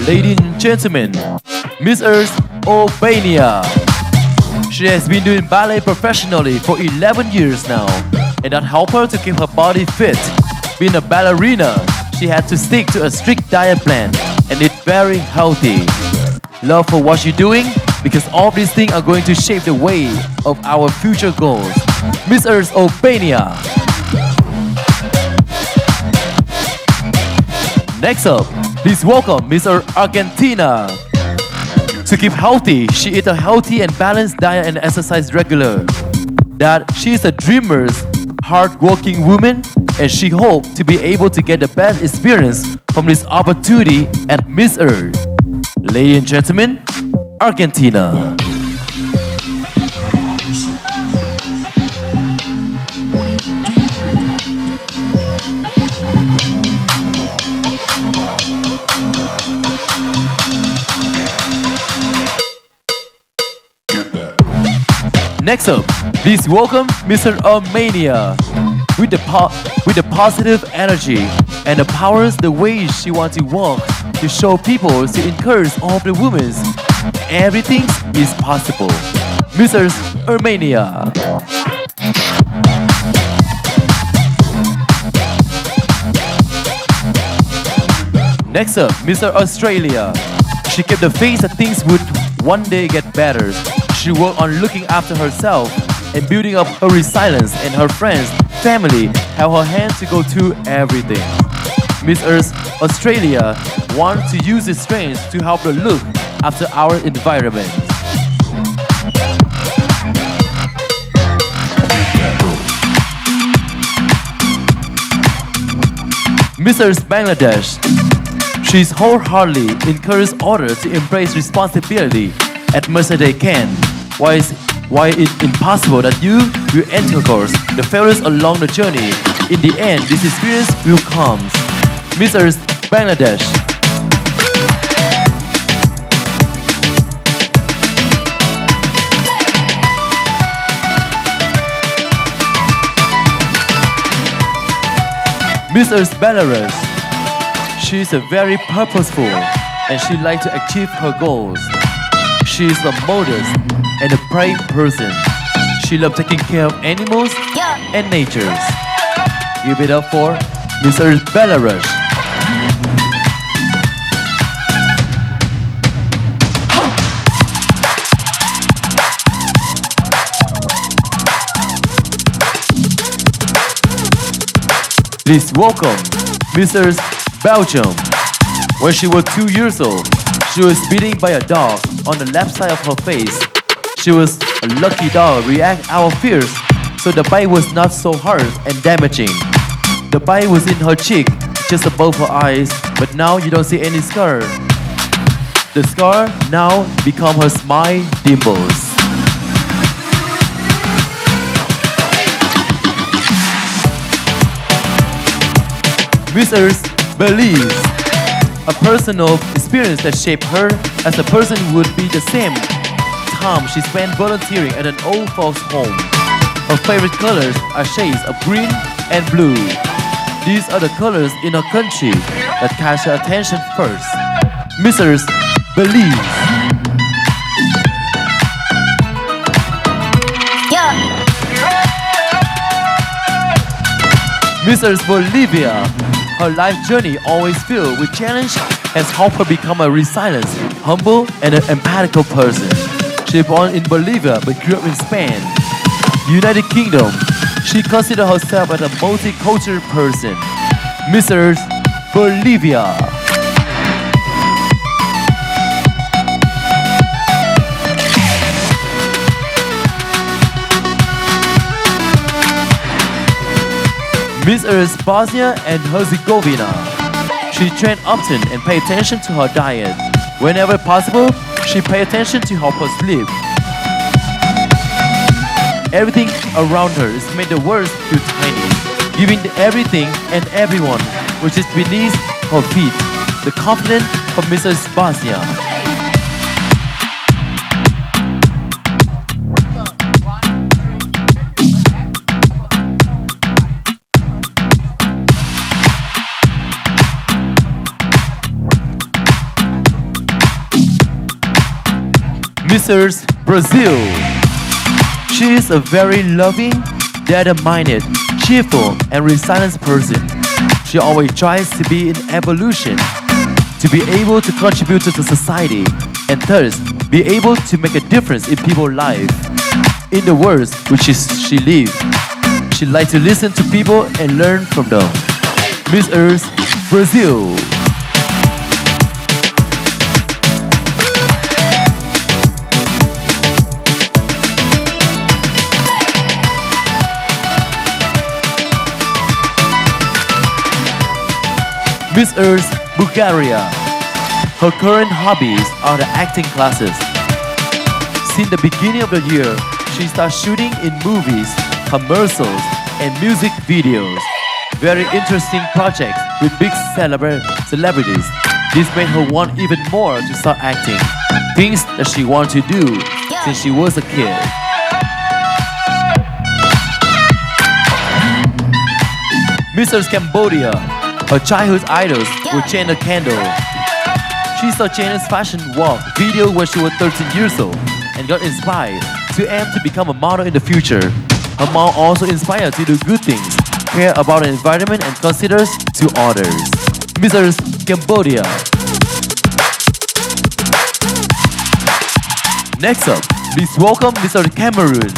Ladies and gentlemen, Miss Earth Albania. She has been doing ballet professionally for 11 years now, and that helped her to keep her body fit. Being a ballerina, she had to stick to a strict diet plan and eat very healthy. Love for what you're doing, because all these things are going to shape the way of our future goals. Miss Earth Albania. Next up, please welcome Miss Earth Argentina. To keep healthy, she eats a healthy and balanced diet and exercise regular. That she is a dreamer, hard-working woman, and she hopes to be able to get the best experience from this opportunity at Miss Earth. Ladies and gentlemen, Argentina. Next up, please welcome Mr. Armenia. With the positive energy and the powers the way she wants to walk to show people, to encourage all the women. Everything is possible. Mr. Armenia. Next up, Mr. Australia. She kept the faith that things would one day get better. She worked on looking after herself and building up her resilience, and her friends, family held her hand to go through everything. Miss Earth Australia wants to use its strength to help her look after our environment. Miss Earth Bangladesh. She's wholeheartedly encourages others to embrace responsibility as much as they can. Why it's impossible that you will encourage the failures along the journey. In the end, this experience will come. Miss Earth Bangladesh. Miss Earth Belarus. She is a very purposeful and she likes to achieve her goals. She is a modest and a brave person. She loves taking care of animals and nature. Give it up for Miss Earth Belarus. Please welcome Miss Earth Belgium. When she was 2 years old, she was beaten by a dog on the left side of her face. She was a lucky dog, react our fears, so the bite was not so hard and damaging. The bite was in her cheek, just above her eyes, but now you don't see any scar. The scar now become her smile dimples. Miss Earth Belize. A personal experience that shaped her as a person would be the same time she spent volunteering at an old folks' home. Her favorite colors are shades of green and blue. These are the colors in her country that catch her attention first. Miss Earth Belize. Miss Earth Bolivia. Her life journey, always filled with challenge, has helped her become a resilient, humble, and an empathical person. She was born in Bolivia but grew up in Spain, United Kingdom. She considers herself as a multicultural person. Miss Earth Bolivia. Miss Earth Bosnia and Herzegovina. She trained often and paid attention to her diet. Whenever possible, she paid attention to help her sleep. Everything around her is made the world feel tiny, giving everything and everyone which is beneath her feet. The confidence of Mrs. Bosnia. Mrs. Brazil. She is a very loving, determined, cheerful, and resilient person. She always tries to be in evolution, to be able to contribute to the society, and thus be able to make a difference in people's lives. In the words which she lives, she likes to listen to people and learn from them. Miss Earth, Brazil. Miss Earth, Bulgaria. Her current hobbies are the acting classes. Since the beginning of the year, she started shooting in movies, commercials, and music videos. Very interesting projects with big celebrities. This made her want even more to start acting. Things that she wanted to do since she was a kid. Mrs. Cambodia. Her childhood idols were China Candle. She saw China's fashion walk video when she was 13 years old and got inspired to aim to become a model in the future. Her mom also inspired to do good things, care about the environment, and considers to others. Mrs. Cambodia. Next up, please welcome Mr. Cameroon.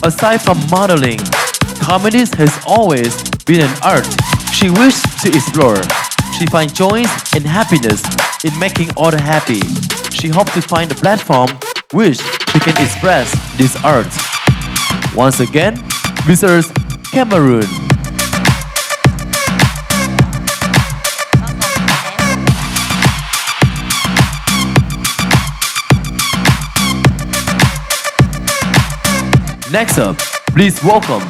Aside from modeling, comedy has always been an art she wished to explore. She finds joy and happiness in making others happy. She hopes to find a platform which she can express this art. Once again, Mrs. Cameroon. Next up, please welcome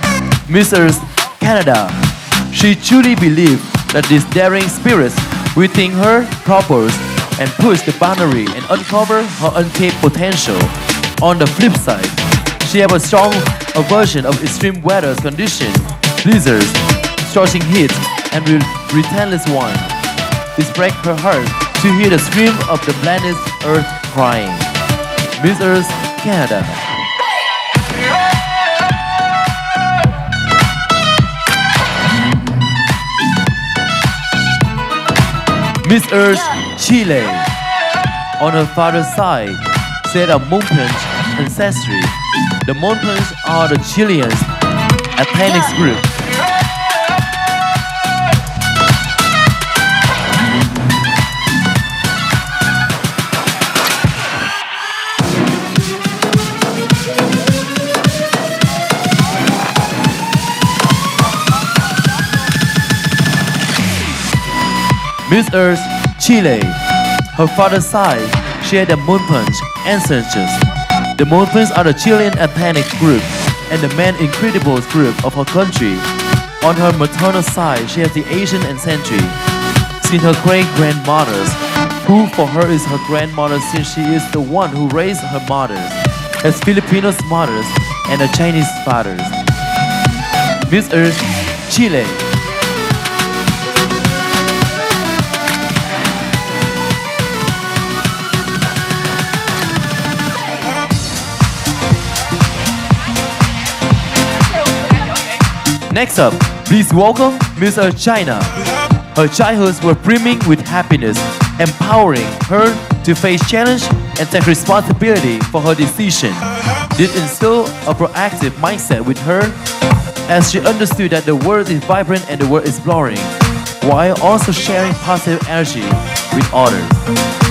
Mrs. Canada. She truly believes that this daring spirit within her propels and push the boundary and uncover her untapped potential. On the flip side, she has a strong aversion of extreme weather conditions, blizzards, scorching heat, and relentless wind. It breaks her heart to hear the scream of the planet Earth crying. Miss Earth, Canada. Miss Earth, Chile. On her father's side, she had a Montans ancestry. The Montans are the Chilean ethnic group. Miss Earth, Chile. Her father's side, she had the Montans ancestors. The Montans are the Chilean ethnic group and the main incredible group of her country. On her maternal side, she has the Asian ancestry. Seen her great-grandmothers, who for her is her grandmother since she is the one who raised her mothers, has Filipino mothers and a Chinese fathers. Miss Earth, Chile. Next up, please welcome Miss Earth China. Her childhoods were brimming with happiness, empowering her to face challenge and take responsibility for her decision. This instilled a proactive mindset with her as she understood that the world is vibrant and the world is exploring, while also sharing positive energy with others.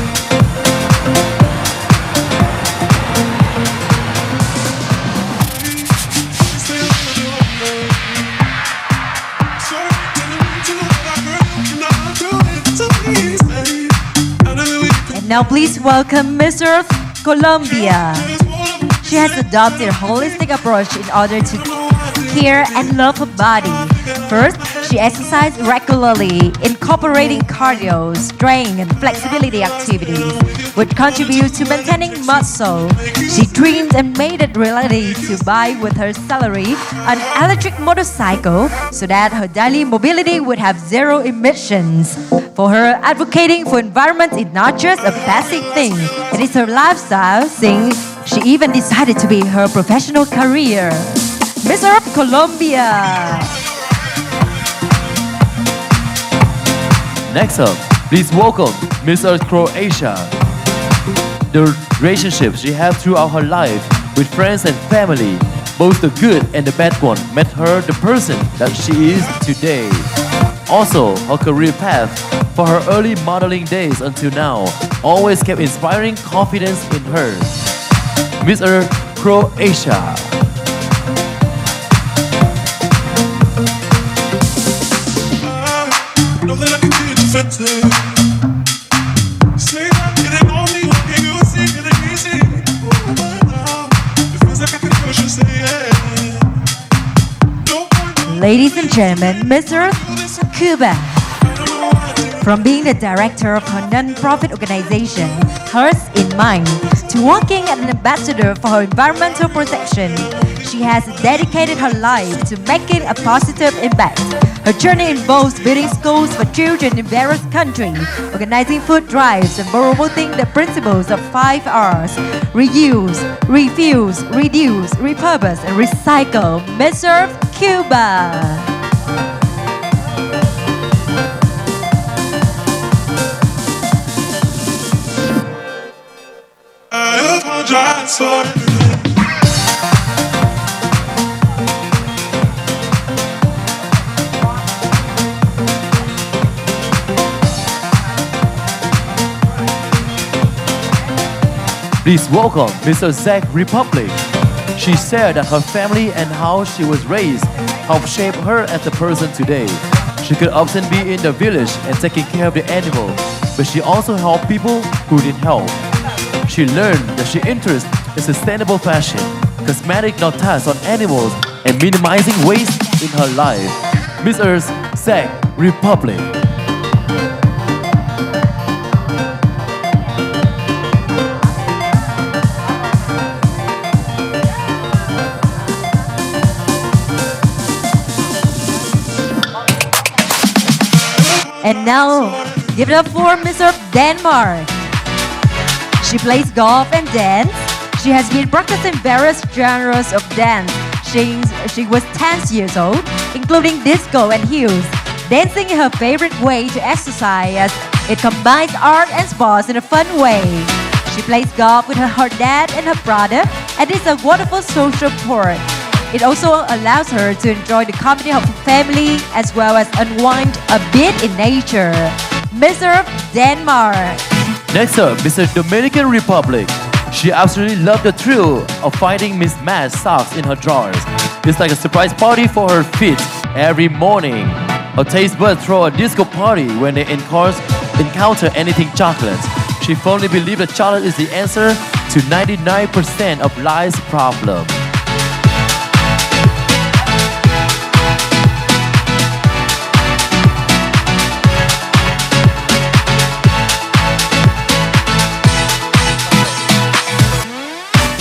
Now please welcome Miss Earth, Colombia. She has adopted a holistic approach in order to care and love her body. First, She exercised regularly, incorporating cardio, strength, and flexibility activities, which contribute to maintaining muscle. She dreamed and made it reality to buy with her salary an electric motorcycle so that her daily mobility would have zero emissions. For her, advocating for environment is not just a basic thing, it is her lifestyle thing. She even decided to be her professional career. Miss Earth Colombia. Next up, please welcome Miss Earth Croatia. The relationships she had throughout her life with friends and family, both the good and the bad one, made her the person that she is today. Also, her career path for her early modeling days until now always kept inspiring confidence in her. Miss Earth Croatia. Know that I can be defensive. Say that it ain't on me, can you see it ain't easy? It feels like I can push and say yeah. No point. Ladies and gentlemen, Miss Earth Cuba. From being the director of her non-profit organization, Hers in Mind, to working as an ambassador for her environmental protection, she has dedicated her life to making a positive impact. Her journey involves building schools for children in various countries, organizing food drives, and promoting the principles of 5 R's: reuse, refuse, reduce, repurpose, and recycle. Miss Earth Cuba. I apologize for everything. Please welcome Mr. Czech Republic. She said that her family and how she was raised helped shape her as a person today. She could often be in the village and taking care of the animal, but she also helped people who need help. She learned that she interested in sustainable fashion, cosmetic not tests on animals, and minimizing waste in her life. Miss Earth Czech Republic. And now, give it up for Miss Earth Denmark. She plays golf and dance. She has been practicing various genres of dance since she was 10 years old, including disco and heels. Dancing is her favorite way to exercise. It combines art and sports in a fun way. She plays golf with her dad and her brother, and is a wonderful social sport. It also allows her to enjoy the company of her family as well as unwind a bit in nature. Miss Earth Denmark. Next up, Mr. Dominican Republic. She absolutely loved the thrill of finding mismatched socks in her drawers. It's like a surprise party for her feet every morning. Her taste buds throw a disco party when they encounter anything chocolate. She firmly believes that chocolate is the answer to 99% of life's problems.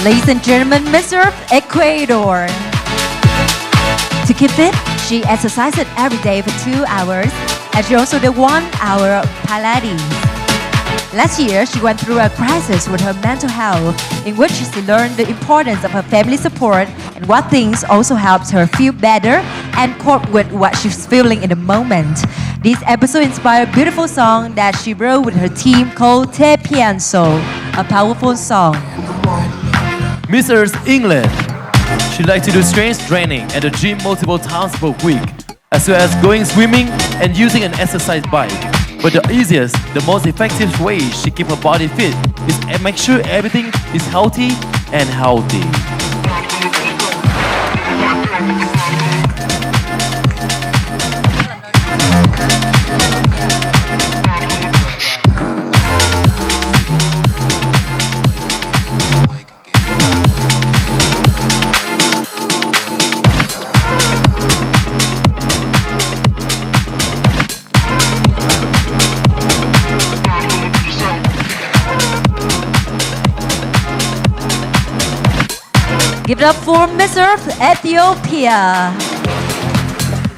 Ladies and gentlemen, Miss Earth Ecuador. To keep fit, she exercises every day for 2 hours, and she also did 1 hour Pilates. Last year, she went through a crisis with her mental health, in which she learned the importance of her family support and what things also helps her feel better and cope with what she's feeling in the moment. This episode inspired a beautiful song that she wrote with her team called Te Pienso, a powerful song. Miss Earth England. She likes to do strength training at the gym multiple times per week, as well as going swimming and using an exercise bike. But the easiest, the most effective way she keeps her body fit is to make sure everything is healthy and healthy. Give it up for Miss Earth Ethiopia.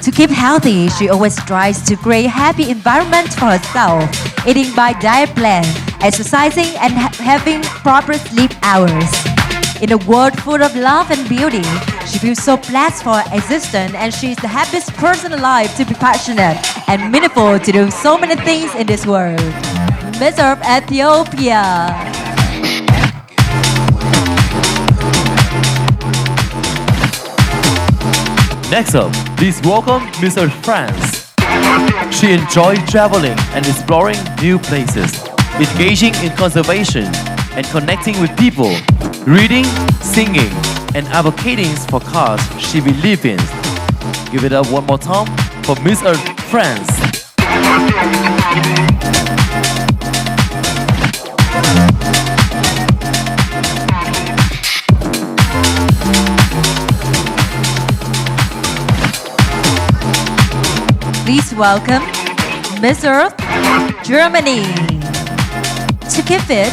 To keep healthy, she always strives to create a happy environment for herself, eating by diet plan, exercising and having proper sleep hours. In a world full of love and beauty, she feels so blessed for her existence and she is the happiest person alive to be passionate and meaningful to do so many things in this world. Miss Earth Ethiopia. Next up, please welcome Miss Earth France. She enjoys traveling and exploring new places, engaging in conservation and connecting with people, reading, singing, and advocating for cause she believes in. Give it up one more time for Miss Earth France. Please welcome Miss Earth, Germany. To keep fit,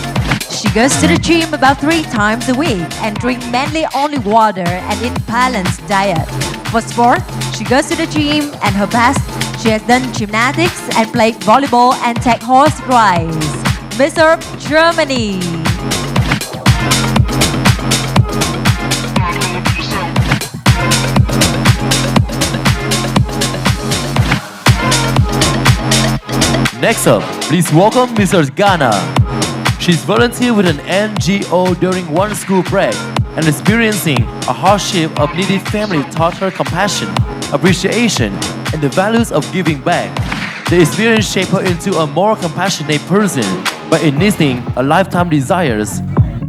she goes to the gym about 3 times a week and drinks mainly only water and eat balanced diet. For sport, she goes to the gym and her past, she has done gymnastics and played volleyball and take horse rides. Miss Earth, Germany. Next up, please welcome Miss Earth Ghana. She's volunteered with an NGO during one school break and experiencing a hardship of needy family taught her compassion, appreciation, and the values of giving back. The experience shaped her into a more compassionate person by enlisting a lifetime desires,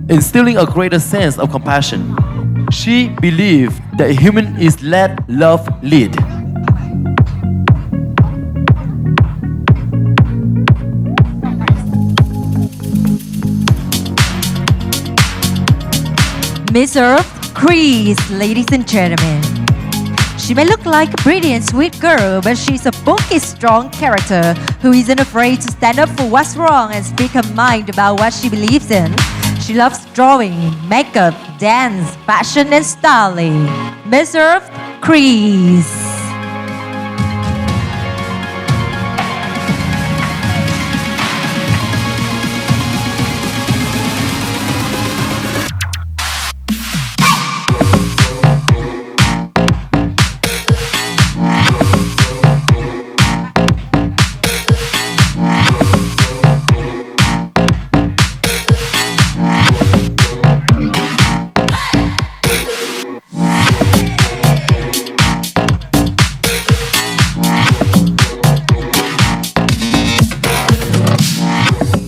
instilling a greater sense of compassion. She believed that human is let love lead. Miss Earth, Greece, ladies and gentlemen. She may look like a pretty and sweet girl, but she's a bulky, strong character who isn't afraid to stand up for what's wrong and speak her mind about what she believes in. She loves drawing, makeup, dance, fashion, and styling. Miss Earth, Greece.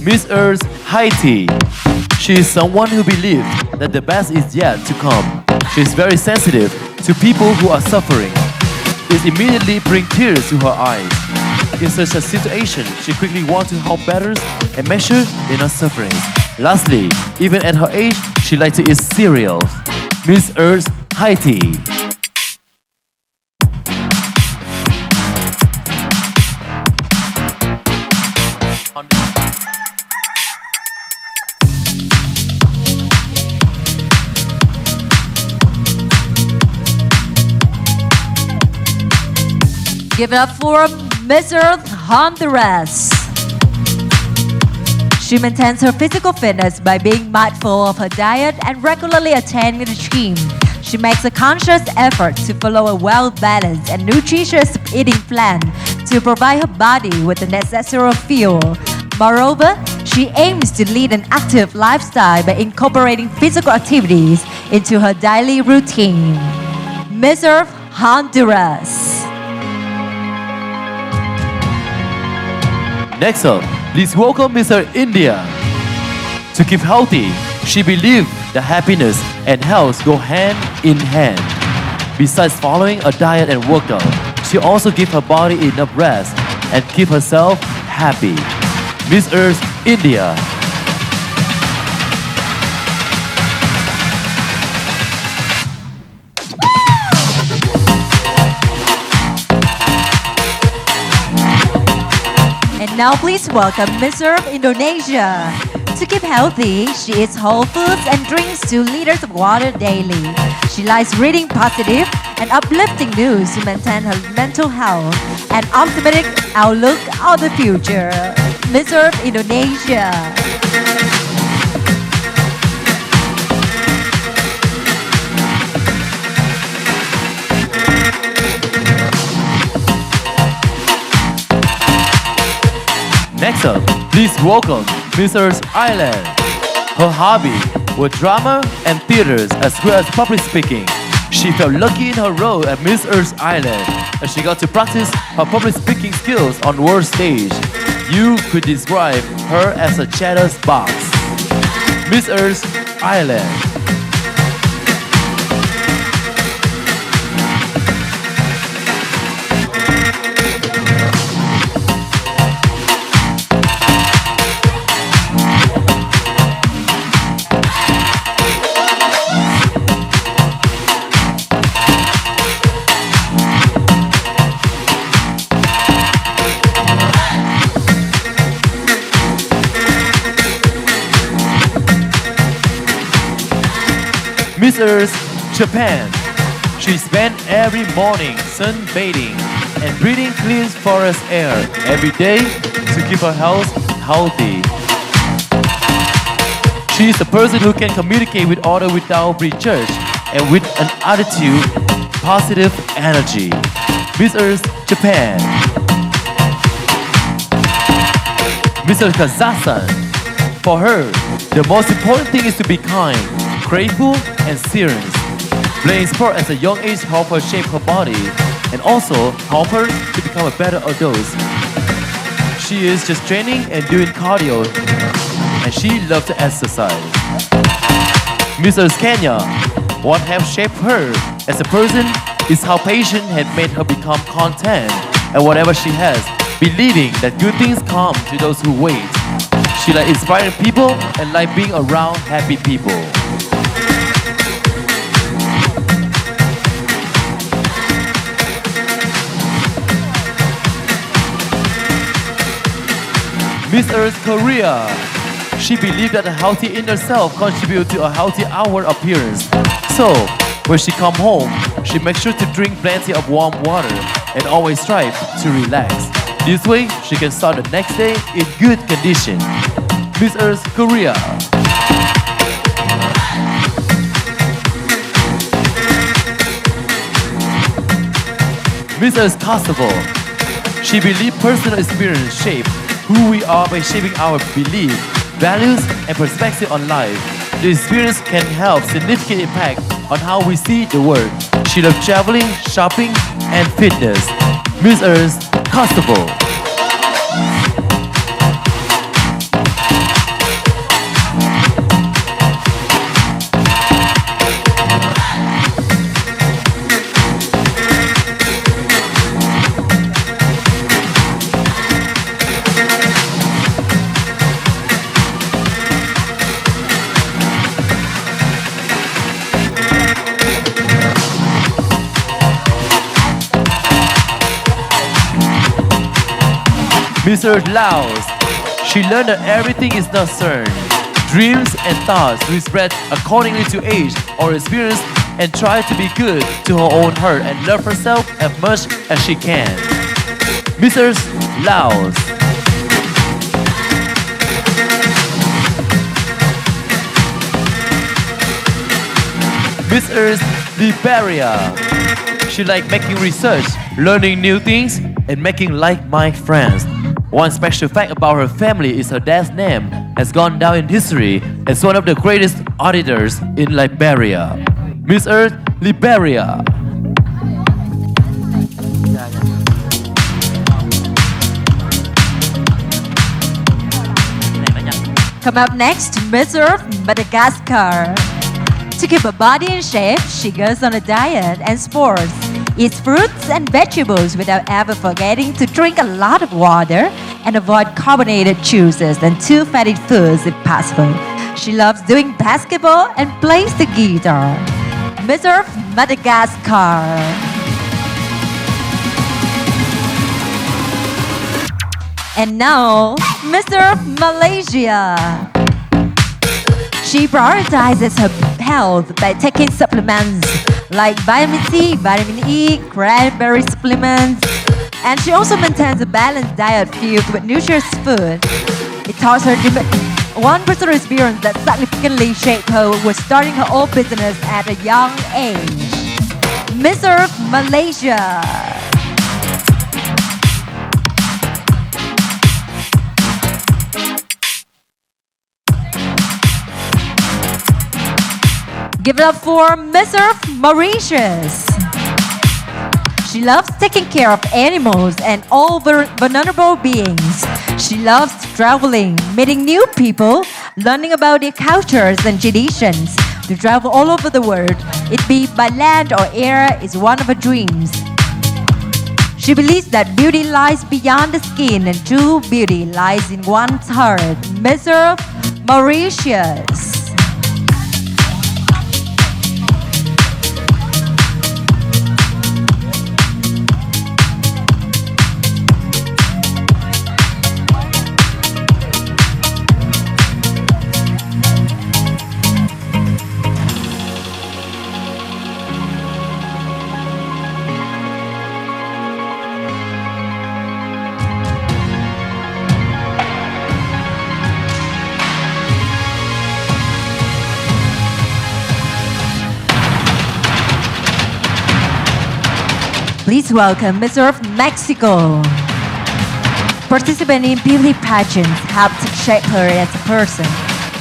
Miss Earth Haiti. She is someone who believes that the best is yet to come. She is very sensitive to people who are suffering. It immediately brings tears to her eyes. In such a situation, she quickly wants to help others and make sure they're not suffering. Lastly, even at her age, she likes to eat cereals. Miss Earth Haiti. Give it up for Miss Earth, Honduras. She maintains her physical fitness by being mindful of her diet and regularly attending the gym. She makes a conscious effort to follow a well-balanced and nutritious eating plan to provide her body with the necessary fuel. Moreover, she aims to lead an active lifestyle by incorporating physical activities into her daily routine. Miss Earth, Honduras. Next up, please welcome Mr. India. To keep healthy, she believed that happiness and health go hand in hand. Besides following a diet and workout, she also gives her body enough rest and keep herself happy. Miss Earth, India. And now please welcome Miss Earth, Indonesia. To keep healthy, she eats whole foods and drinks 2 liters of water daily. She likes reading positive and uplifting news to maintain her mental health and optimistic outlook on the future. Miss Earth Indonesia. Next up, please welcome Miss Earth Ireland. Her hobby were drama and theaters as well as public speaking. She felt lucky in her role at Miss Earth Ireland as she got to practice her public speaking skills on world stage. You could describe her as a chatter's box. Miss Earth Ireland. Miss Earth, Japan. She spent every morning sunbathing and breathing clean forest air every day to keep her health healthy. She is a person who can communicate with others without prejudice and with an attitude, positive energy. Miss Earth, Japan. Miss Earth, Kazakhstan. For her, the most important thing is to be kind, grateful and serious. Playing sport at a young age helped her shape her body and also help her to become a better adult. She is just training and doing cardio and she loves to exercise. Mrs. Kenya, what has shaped her as a person is how patience had made her become content and whatever she has, believing that good things come to those who wait. She likes inspiring people and like being around happy people. Miss Earth Korea. She believed that a healthy inner self contributes to a healthy outward appearance. So, when she comes home, she makes sure to drink plenty of warm water and always strive to relax. This way, she can start the next day in good condition. Miss Earth Korea. Miss Earth Kosovo. She believes personal experience shape who we are by shaping our beliefs, values, and perspective on life. The experience can have significant impact on how we see the world. She loves traveling, shopping, and fitness. Miss Earth, Kosovo. Miss Earth Laos. She learned that everything is not certain. Dreams and thoughts will spread accordingly to age or experience and try to be good to her own heart and love herself as much as she can. Miss Earth Laos. Miss Earth Liberia. She likes making research, learning new things, and making like-minded friends. One special fact about her family is her dad's name has gone down in history as one of the greatest auditors in Liberia. Miss Earth, Liberia. Come up next, Miss Earth, Madagascar. To keep her body in shape, she goes on a diet and sports. Eats fruits and vegetables without ever forgetting to drink a lot of water and avoid carbonated juices and too fatty foods if possible. She loves doing basketball and plays the guitar. Miss Earth, Madagascar. And now, Miss Earth, Malaysia. She prioritizes her health by taking supplements like vitamin C, vitamin E, cranberry supplements. And she also maintains a balanced diet filled with nutritious food. It taught her one personal experience that significantly shaped her was starting her own business at a young age. Miss Earth Malaysia. Give it up for Miss Earth Mauritius. She loves taking care of animals and all vulnerable beings. She loves traveling, meeting new people, learning about their cultures and traditions. To travel all over the world, it be by land or air, is one of her dreams. She believes that beauty lies beyond the skin and true beauty lies in one's heart. Miss Earth Mauritius. Please welcome Miss Earth Mexico. Participating in beauty pageants helped shape her as a person.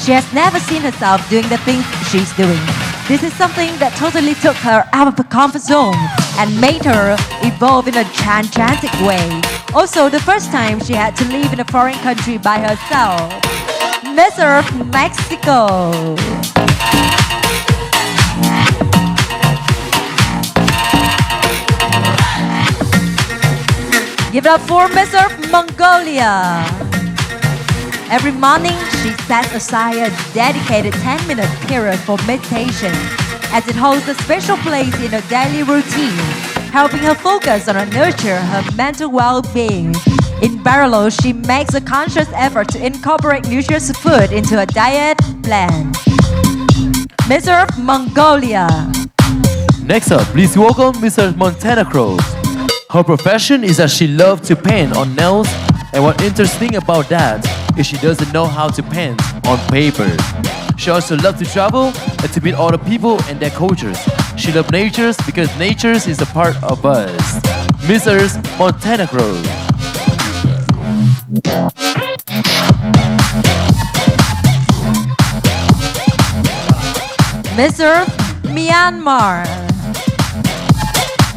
She has never seen herself doing the things she's doing. This is something that totally took her out of her comfort zone and made her evolve in a gigantic way. Also, the first time she had to live in a foreign country by herself. Miss Earth Mexico. Give it up for Miss Earth Mongolia. Every morning, she sets aside a dedicated 10-minute period for meditation, as it holds a special place in her daily routine, helping her focus on and nurture her mental well-being. In parallel, she makes a conscious effort to incorporate nutritious food into her diet plan. Miss Earth Mongolia. Next up, please welcome Mr. Montenegro. Her profession is that she loves to paint on nails, and what's interesting about that is she doesn't know how to paint on paper. She also loves to travel and to meet other people and their cultures. She loves nature because nature is a part of us. Mrs. Montenegro. Miss Earth Myanmar.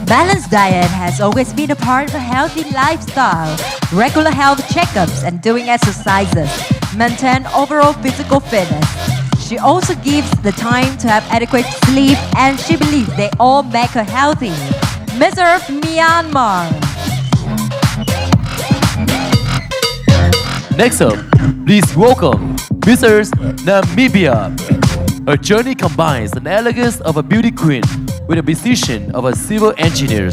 Balanced diet has always been a part of a healthy lifestyle. Regular health checkups and doing exercises maintain overall physical fitness. She also gives the time to have adequate sleep, and she believes they all make her healthy. Miss Earth Myanmar. Next up, please welcome Mrs. Namibia. Her journey combines an elegance of a beauty queen with the precision of a civil engineer.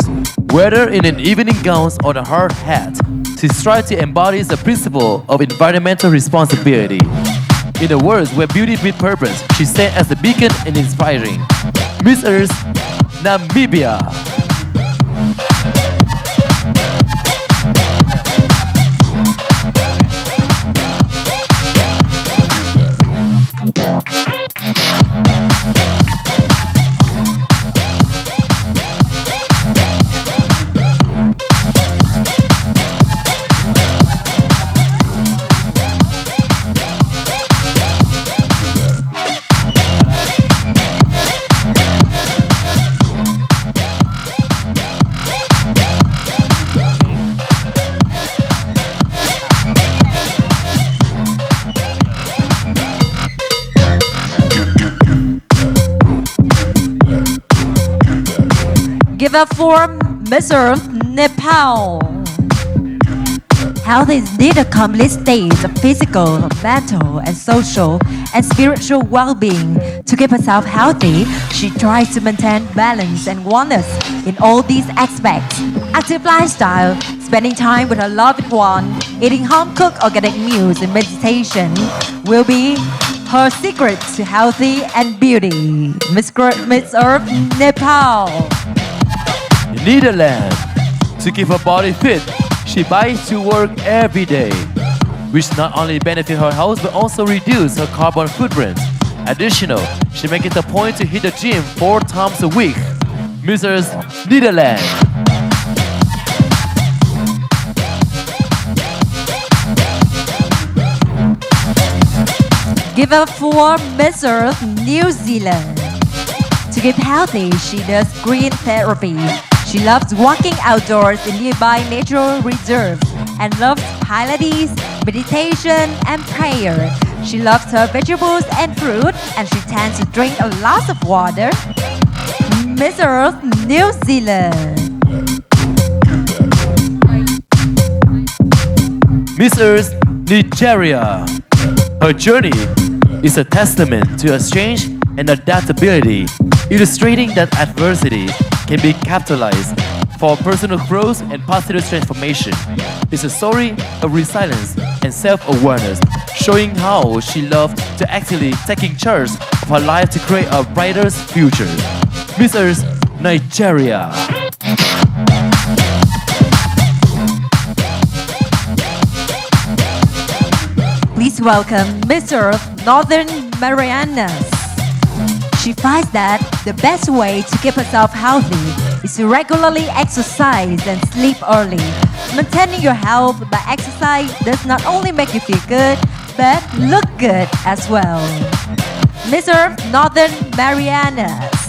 Whether in an evening gown or a hard hat, she strives to embody the principle of environmental responsibility. In a world where beauty meets purpose, she stands as a beacon and inspiring. Miss Earth, Namibia. Give up for Miss Earth Nepal. Health is indeed a complete state of physical, mental, and social and spiritual well-being. To keep herself healthy, she tries to maintain balance and wellness in all these aspects. Active lifestyle, spending time with her loved one, eating home-cooked organic meals, and meditation will be Her secret to healthy and beauty. Miss Earth, Nepal. Netherlands. To keep her body fit, she bikes to work every day, which not only benefit her health but also reduce her carbon footprint. Additional, she make it a point to hit the gym 4 times a week. Mrs. Netherlands. Give up for Miss Earth, New Zealand. To keep healthy, she does green therapy. She loves walking outdoors in nearby nature reserves and loves Pilates, meditation, and prayer. She loves her vegetables and fruit, and she tends to drink a lot of water. Miss Earth, New Zealand. Miss Earth, Nigeria. Her journey is a testament to her strength and adaptability, illustrating that adversity can be capitalized for personal growth and positive transformation. It's a story of resilience and self-awareness, showing how she loved to actively taking charge of her life to create a brighter future. Miss Earth, Nigeria. Please welcome Miss Earth, Northern Marianas. She finds that the best way to keep herself healthy is to regularly exercise and sleep early. Maintaining your health by exercise does not only make you feel good, but look good as well. Miss Earth, Northern Marianas.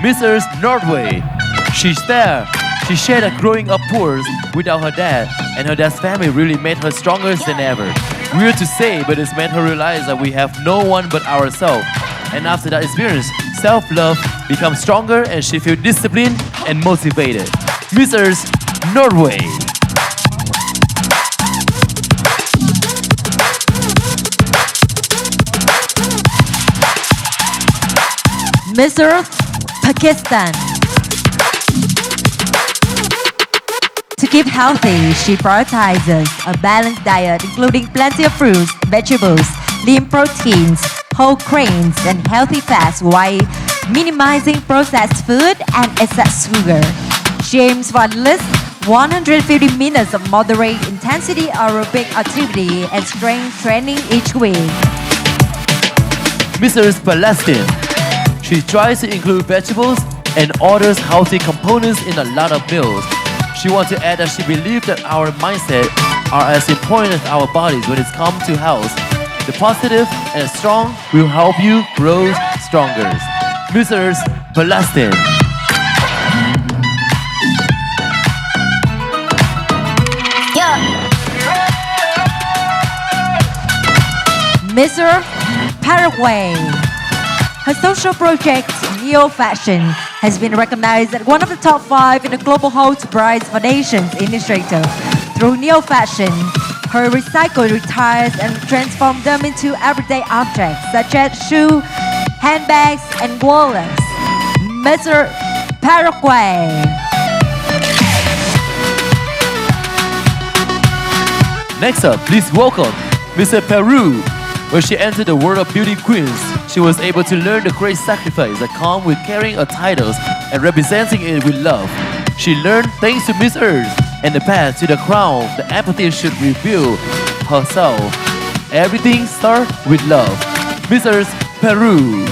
Miss Earth, Norway. She's there. She shared a growing up poor without her dad, and her dad's family really made her stronger than ever. Weird to say, but it's made her realize that we have no one but ourselves. And after that experience, self-love becomes stronger and she feels disciplined and motivated. Miss Earth, Norway. Miss Earth, Pakistan. To keep healthy, she prioritizes a balanced diet including plenty of fruits, vegetables, lean proteins, whole grains, and healthy fats while minimizing processed food and excess sugar. She aims for at least 150 minutes of moderate intensity aerobic activity and strength training each week. Mrs. Palestine. She tries to include vegetables and orders healthy components in a lot of meals. She wants to add that she believes that our mindset are as important as our bodies when it comes to health. The positive and strong will help you grow stronger. Mrs. Palestine. Mr. Paraguay. Her social project, Neo Fashion, has been recognized as one of the top 5 in the Global Health Prize Foundation's initiative. Through Neo Fashion, her recycled retires and transformed them into everyday objects such as shoes, handbags, and wallets. Mr. Paraguay. Next up, please welcome Mr. Peru. When she entered the world of beauty queens, she was able to learn the great sacrifice that comes with carrying a title and representing it with love. She learned thanks to Miss Earth and the path to the crown, the empathy should reveal herself. Everything starts with love. Miss Earth, Peru.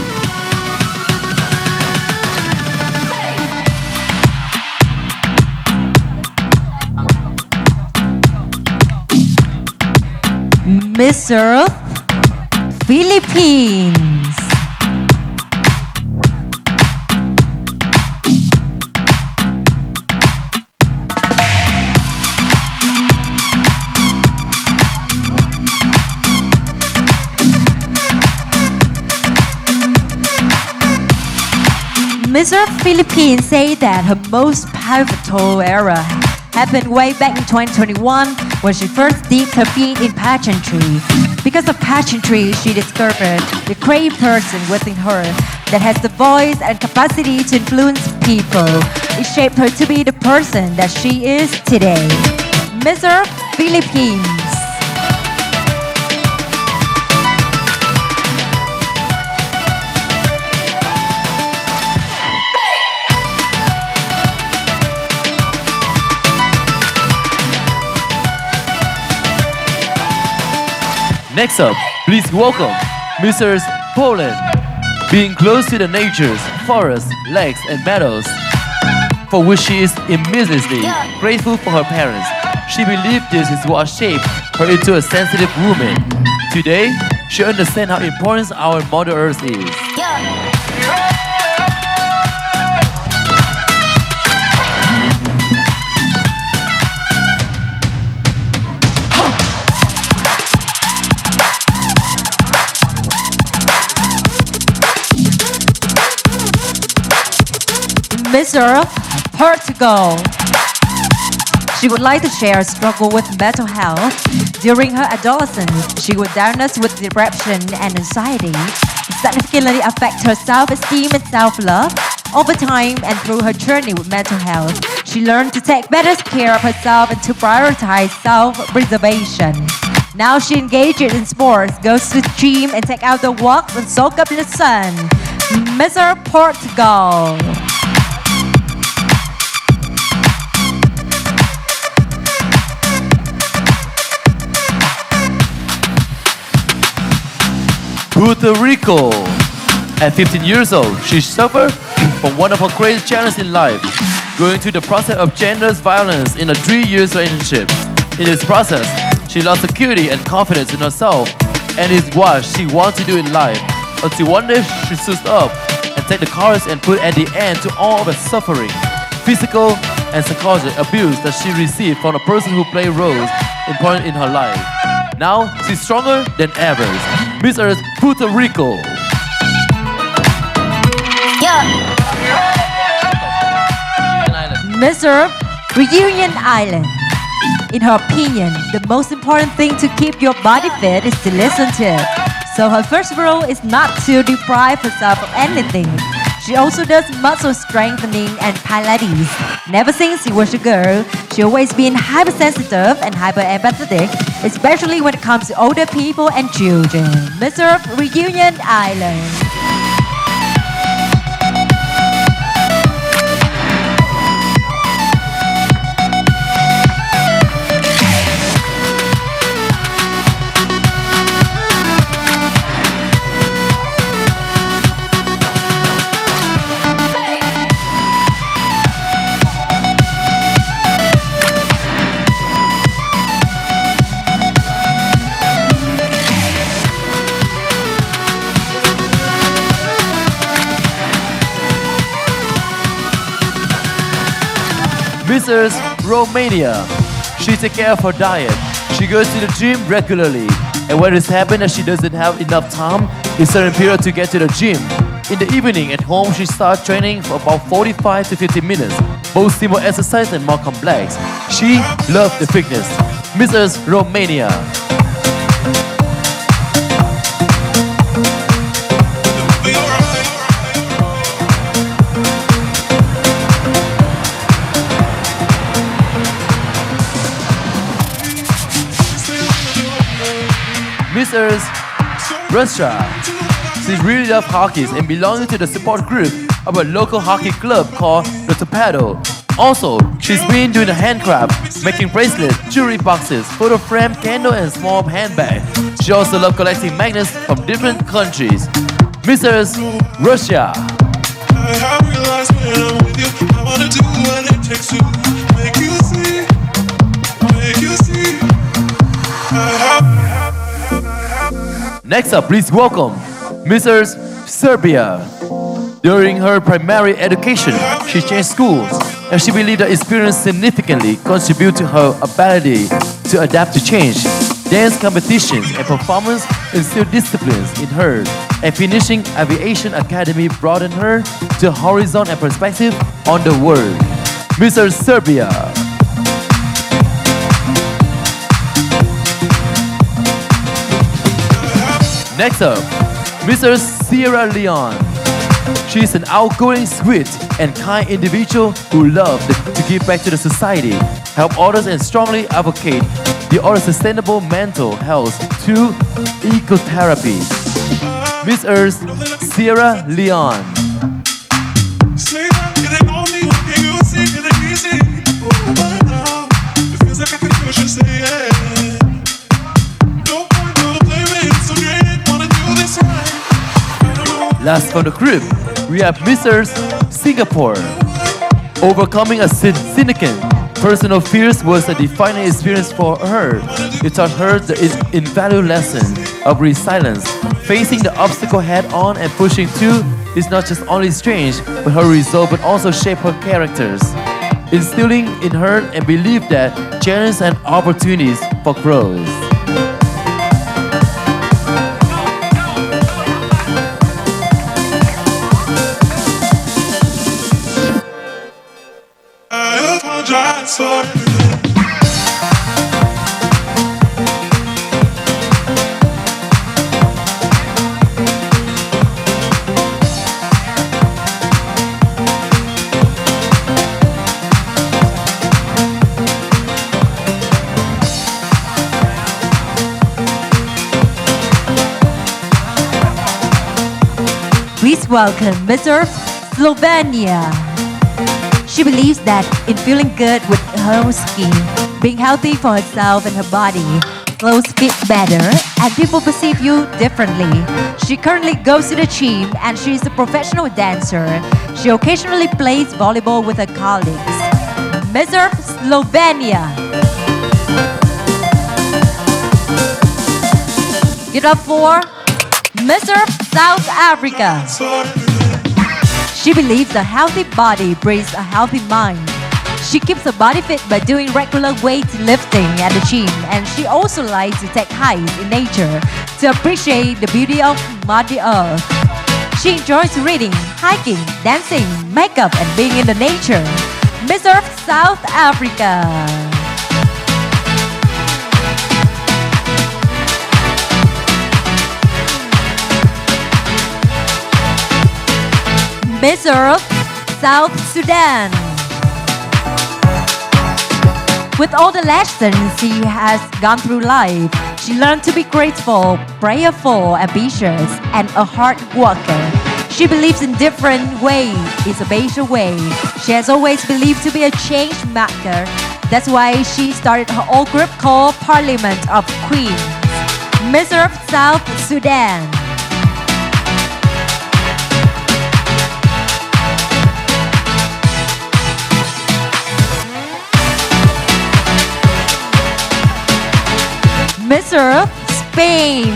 Miss Earth, Philippines. Mr. Philippines say that her most pivotal era happened way back in 2021 when she first dipped her feet in pageantry. Because of pageantry, she discovered the great person within her that has the voice and capacity to influence people. It shaped her to be the person that she is today. Mr. Philippines. Next up, please welcome Mrs. Poland. Being close to the natures, forests, lakes, and meadows, for which she is immensely grateful for her parents. She believed this is what shaped her into a sensitive woman. Today, she understands how important our Mother Earth is. Mr. Portugal. She would like to share a struggle with mental health. During her adolescence, she was diagnosed with depression and anxiety. It significantly affected her self-esteem and self-love. Over time and through her journey with mental health, she learned to take better care of herself and to prioritize self-preservation. Now she engages in sports, goes to the gym and take outdoor walks and soak up in the sun. Mr. Portugal. Puerto Rico. At 15 years old, she suffered from one of her greatest challenges in life, going through the process of gender violence in a 3-year relationship. In this process, she lost security and confidence in herself and is what she wants to do in life, until one day she stood up and take the courage and put at the end to all of the suffering, physical and psychological abuse that she received from the person who played roles important in her life. Now she's stronger than ever. Miss Earth, Puerto Rico. Mr. Reunion Island. In her opinion, the most important thing to keep your body fit is to listen to it. So her first rule is not to deprive herself of anything. She also does muscle strengthening and Pilates. Never since she was a girl, she always been hypersensitive and hyper-empathetic, especially when it comes to older people and children. Mr. Reunion Island. Mrs. Romania. She takes care of her diet. She goes to the gym regularly. And when it's happened that she doesn't have enough time in certain period to get to the gym, in the evening at home she starts training for about 45 to 50 minutes, both simple exercise and more complex. She loves the fitness. Mrs. Romania. Mrs. Russia. She really loves hockey and belongs to the support group of a local hockey club called the Torpedo. Also, she's been doing handcraft, making bracelets, jewelry boxes, photo frame, candle, and small handbag. She also loves collecting magnets from different countries. Mrs. Russia. I have realized when I'm with you, I wanna do what it takes to make you see, make you see. Next up, please welcome Mrs. Serbia. During her primary education, she changed schools, and she believed that experience significantly contributed to her ability to adapt to change. Dance competitions and performance instilled disciplines in her and finishing Aviation Academy broadened her to horizon and perspective on the world. Mr. Serbia. Next up, Mr. Sierra Leone. She's an outgoing, sweet, and kind individual who loves to give back to the society, help others, and strongly advocate the other sustainable mental health through ecotherapy. Miss Earth, Sierra Leone. Say that it ain't on me, can you see it ain't easy? But now, it feels like I can push and say yeah. No point to play with, so great, wanna do this right. Last from the group, we have Mr. Singapore. Overcoming a significant personal fears was a defining experience for her. It taught her the invaluable lesson of resilience. Facing the obstacle head on and pushing through is not just only strange, but her resolve but also shape her characters, instilling in her a belief that challenges and opportunities for growth. I apologize for everything. Please welcome Miss Earth, Slovenia. She believes that in feeling good with her own skin, being healthy for herself and her body, clothes fit better, and people perceive you differently. She currently goes to the gym and she is a professional dancer. She occasionally plays volleyball with her colleagues. Miss Earth, Slovenia. Give it up for Miss Earth, South Africa. She believes a healthy body brings a healthy mind. She keeps her body fit by doing regular weightlifting at the gym, and she also likes to take hikes in nature to appreciate the beauty of Mother Earth. She enjoys reading, hiking, dancing, makeup, and being in the nature. Miss Earth, South Africa. Miss Earth, South Sudan. With all the lessons she has gone through life, she learned to be grateful, prayerful, ambitious, and a hard worker. She believes in different ways is a better way. She has always believed to be a change maker. That's why she started her own group called Parliament of Queens. Miss Earth, South Sudan. Miss Earth, Spain.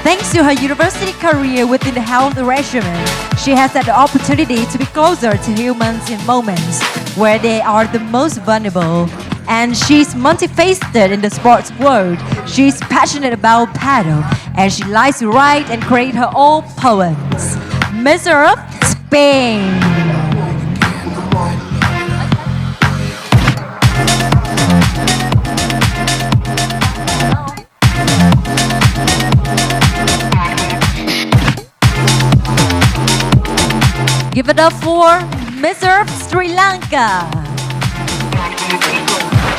Thanks to her university career within the health regimen, she has had the opportunity to be closer to humans in moments where they are the most vulnerable. And she's multifaceted in the sports world. She's passionate about paddle, and she likes to write and create her own poems. Miss Earth, Spain. Give it up for Miss Earth, Sri Lanka.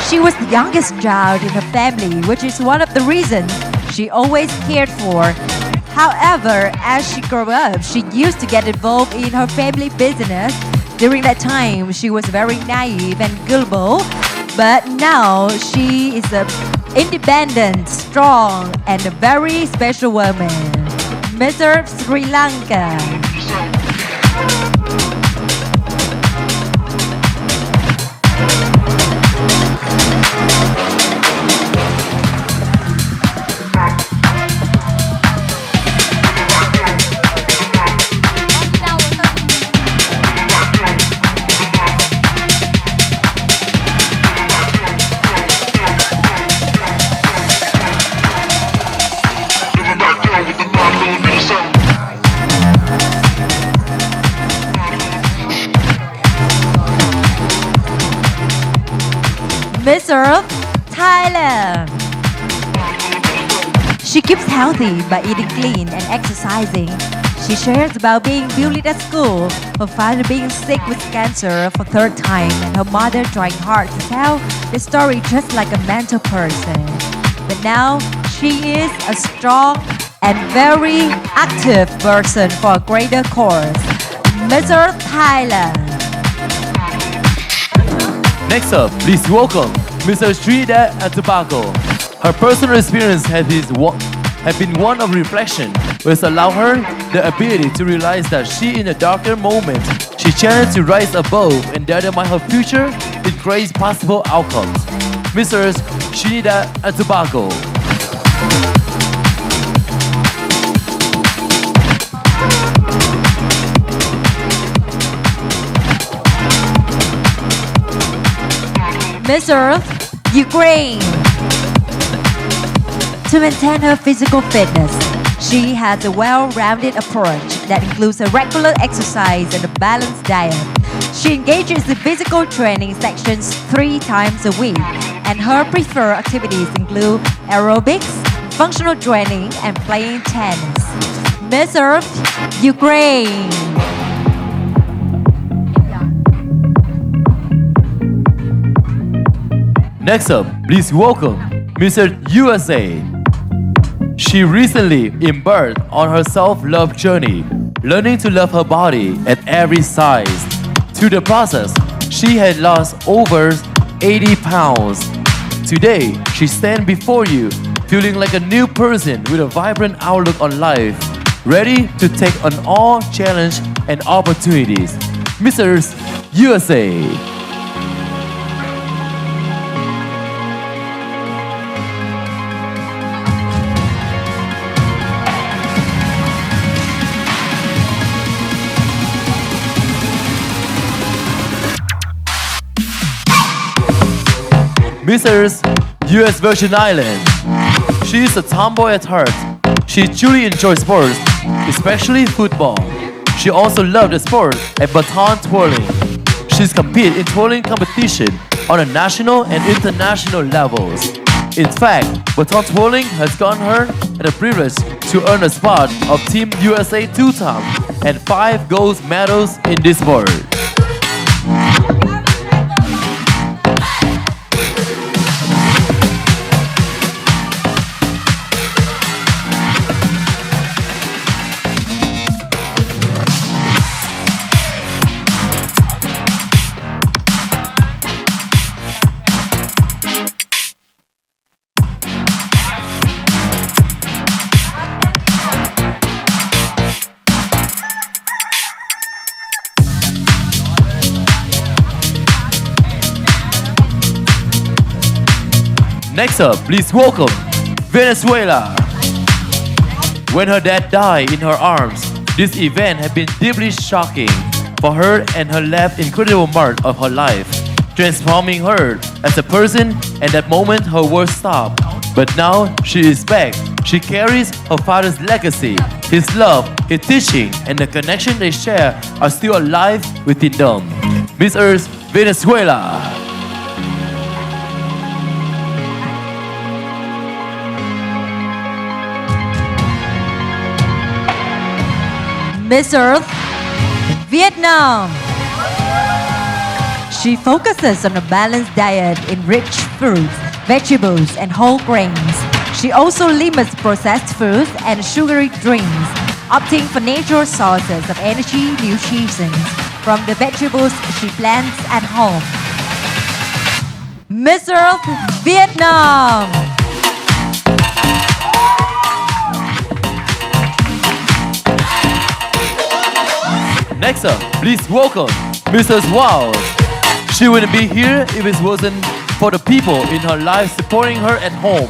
She was the youngest child in her family, which is one of the reasons she always cared for. However, as she grew up, she used to get involved in her family business. During that time, she was very naive and gullible, but now she is an independent, strong, and a very special woman. Miss Earth, Sri Lanka. Back Miss Earth, Thailand. She keeps healthy by eating clean and exercising. She shares about being bullied at school, her father being sick with cancer for third time, and her mother trying hard to tell the story just like a mental person. But now she is a strong and very active person for a greater cause. Miss Earth, Thailand. Next up, please welcome Mr. Trinidad and Tobago. Her personal experience have been one of reflection, which allowed her the ability to realize that she, in a darker moment, she challenged to rise above and determine her future with great possible outcomes. Mrs. Trinidad and Tobago. Miss Earth, Ukraine. To maintain her physical fitness, she has a well-rounded approach that includes a regular exercise and a balanced diet. She engages in physical training sections 3 times a week, and her preferred activities include aerobics, functional training, and playing tennis. Miss Earth, Ukraine. Next up, please welcome Mr. USA. She recently embarked on her self-love journey, learning to love her body at every size. Through the process, she had lost over 80 pounds. Today, she stands before you, feeling like a new person with a vibrant outlook on life, ready to take on all challenges and opportunities. Mrs. USA. Mrs. US Virgin Island. She is a tomboy at heart. She truly enjoys sports, especially football. She also loved the sport at baton twirling. She's competed in twirling competition on a national and international levels. In fact, baton twirling has gotten her the privilege to earn a spot of Team USA 2 times and 5 gold medals in this sport. Next up, please welcome Venezuela. When her dad died in her arms, this event had been deeply shocking for her and her left incredible mark of her life, transforming her as a person. At that moment, her world stopped. But now she is back. She carries her father's legacy. His love, his teaching, and the connection they share are still alive within them. Miss Earth, Venezuela. Miss Earth, Vietnam. She focuses on a balanced diet in rich fruits, vegetables, and whole grains. She also limits processed foods and sugary drinks, opting for natural sources of energy nutrition from the vegetables she plants at home. Miss Earth, Vietnam. Next up, please welcome Mrs. Wow. She wouldn't be here if it wasn't for the people in her life supporting her at home.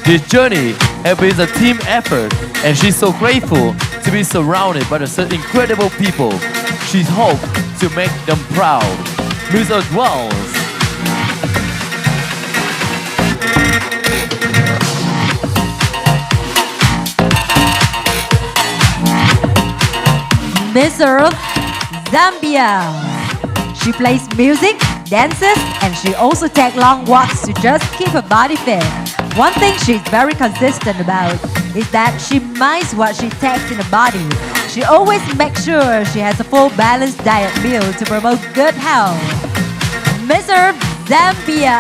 This journey has been a team effort, and she's so grateful to be surrounded by such incredible people. She hopes to make them proud. Mrs. Wells. Miss Earth, Zambia. She plays music, dances and she also takes long walks to just keep her body fit. One thing she's very consistent about is that she minds what she takes in her body. She always makes sure she has a full balanced diet meal to promote good health. Miss Earth Zambia.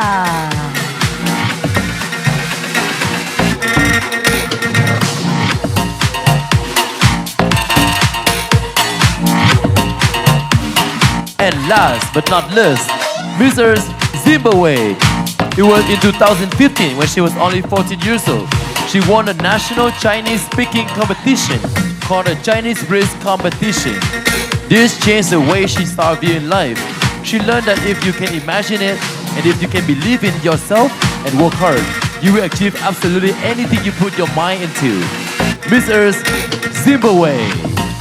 And last but not least, Mrs. Zimbabwe. It was in 2015 when she was only 14 years old. She won a national Chinese speaking competition called the Chinese Race Competition. This changed the way she started viewing life. She learned that if you can imagine it and if you can believe in yourself and work hard, you will achieve absolutely anything you put your mind into. Miss Earth Zimbabwe.